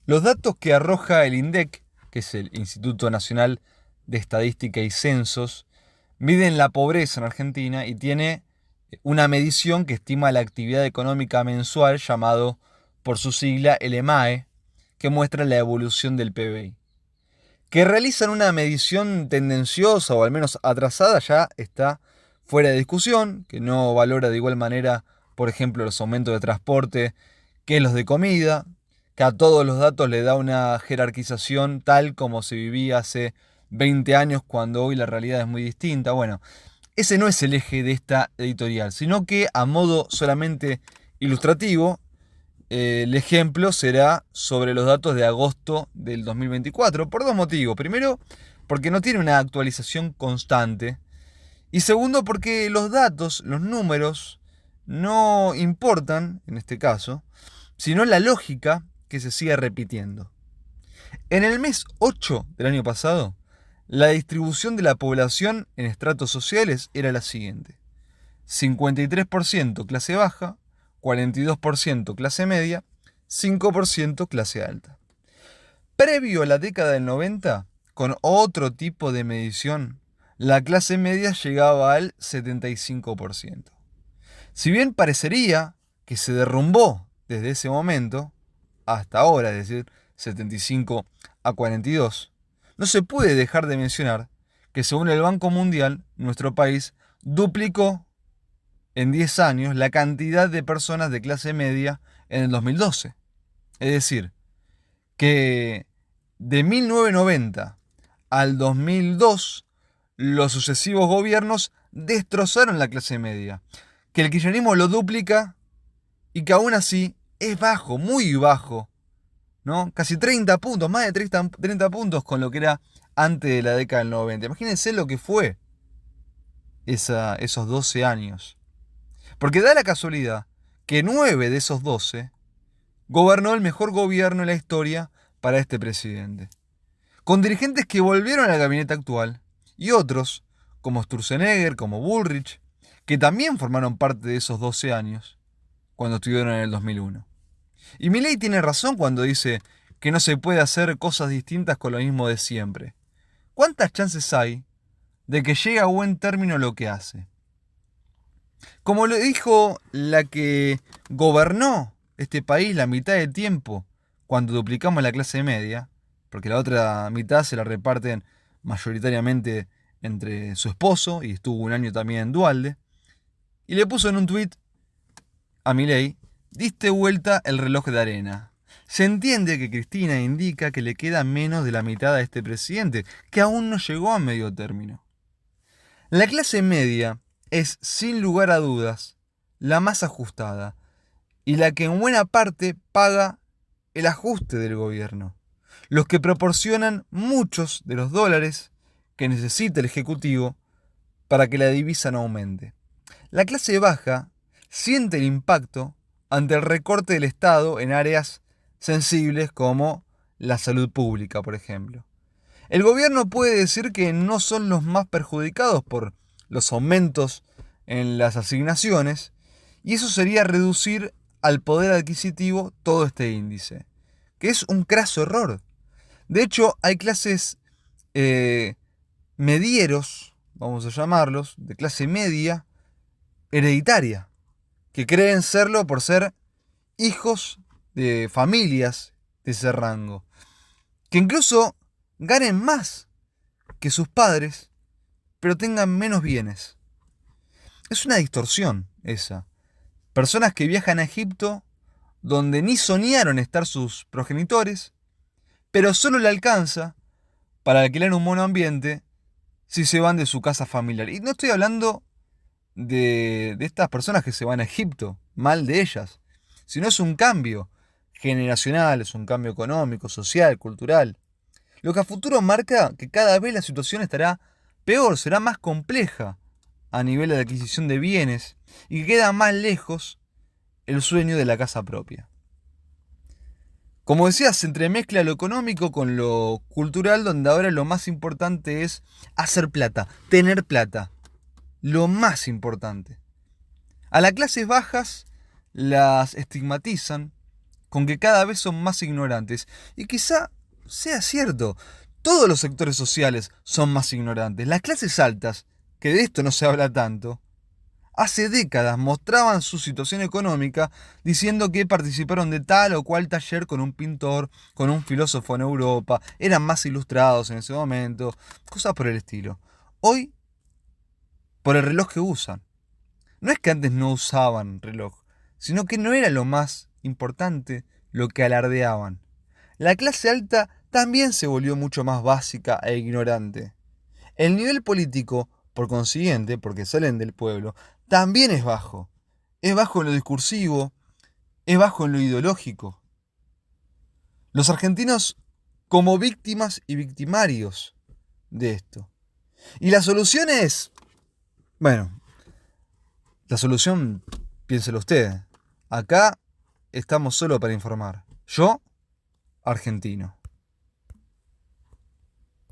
Los datos que arroja el INDEC, que es el Instituto Nacional de Estadística y Censos, miden la pobreza en Argentina y tiene una medición que estima la actividad económica mensual llamado por su sigla el EMAE, que muestra la evolución del PBI. Que realizan una medición tendenciosa o al menos atrasada ya está fuera de discusión, que no valora de igual manera, por ejemplo, los aumentos de transporte que los de comida, que a todos los datos le da una jerarquización tal como se vivía hace 20 años cuando hoy la realidad es muy distinta. Bueno, ese no es el eje de esta editorial, sino que a modo solamente ilustrativo, el ejemplo será sobre los datos de agosto del 2024, por dos motivos. Primero, porque no tiene una actualización constante. Y segundo, porque los datos, los números, no importan, en este caso, sino la lógica que se sigue repitiendo. En el mes 8 del año pasado, la distribución de la población en estratos sociales era la siguiente: 53% clase baja, 42% clase media, 5% clase alta. Previo a la década del 90, con otro tipo de medición, la clase media llegaba al 75%. Si bien parecería que se derrumbó desde ese momento hasta ahora, es decir, 75 a 42, no se puede dejar de mencionar que según el Banco Mundial, nuestro país duplicó en 10 años la cantidad de personas de clase media en el 2012. Es decir, que de 1990 al 2002, los sucesivos gobiernos destrozaron la clase media, que el kirchnerismo lo duplica y que aún así es bajo, muy bajo, ¿no? Casi 30 puntos, más de 30 puntos con lo que era antes de la década del 90. Imagínense lo que fue esos 12 años. Porque da la casualidad que 9 de esos 12 gobernó el mejor gobierno en la historia para este presidente, con dirigentes que volvieron al gabinete actual y otros, como Sturzenegger, como Bullrich, que también formaron parte de esos 12 años cuando estuvieron en el 2001. Y Milei tiene razón cuando dice que no se puede hacer cosas distintas con lo mismo de siempre. ¿Cuántas chances hay de que llegue a buen término lo que hace? Como lo dijo la que gobernó este país la mitad del tiempo cuando duplicamos la clase media, porque la otra mitad se la reparten mayoritariamente entre su esposo y estuvo un año también en Dualde, y le puso en un tuit a Milei: diste vuelta el reloj de arena. Se entiende que Cristina indica que le queda menos de la mitad a este presidente, que aún no llegó a medio término. La clase media es, sin lugar a dudas, la más ajustada y la que en buena parte paga el ajuste del gobierno, los que proporcionan muchos de los dólares que necesita el Ejecutivo para que la divisa no aumente. La clase baja siente el impacto ante el recorte del Estado en áreas sensibles como la salud pública, por ejemplo. El gobierno puede decir que no son los más perjudicados por los aumentos en las asignaciones, y eso sería reducir al poder adquisitivo todo este índice, que es un craso error. De hecho, hay clases medieros, vamos a llamarlos, de clase media, hereditaria, que creen serlo por ser hijos de familias de ese rango, que incluso ganen más que sus padres, pero tengan menos bienes. Es una distorsión esa. Personas que viajan a Egipto, donde ni soñaron estar sus progenitores, pero solo le alcanza para alquilar un monoambiente si se van de su casa familiar. Y no estoy hablando de estas personas que se van a Egipto, mal de ellas, sino es un cambio generacional, es un cambio económico, social, cultural. Lo que a futuro marca que cada vez la situación estará peor, será más compleja a nivel de adquisición de bienes y que queda más lejos el sueño de la casa propia. Como decía, se entremezcla lo económico con lo cultural, donde ahora lo más importante es hacer plata, tener plata. Lo más importante. A las clases bajas las estigmatizan con que cada vez son más ignorantes. Y quizá sea cierto, todos los sectores sociales son más ignorantes. Las clases altas, que de esto no se habla tanto, hace décadas mostraban su situación económica diciendo que participaron de tal o cual taller con un pintor, con un filósofo en Europa, eran más ilustrados en ese momento, cosas por el estilo. Hoy, por el reloj que usan. No es que antes no usaban reloj, sino que no era lo más importante lo que alardeaban. La clase alta también se volvió mucho más básica e ignorante. El nivel político, por consiguiente, porque salen del pueblo, también es bajo. Es bajo en lo discursivo, es bajo en lo ideológico. Los argentinos como víctimas y victimarios de esto. Y la solución es, bueno, la solución, piénselo usted. Acá estamos solo para informar. Yo, argentino.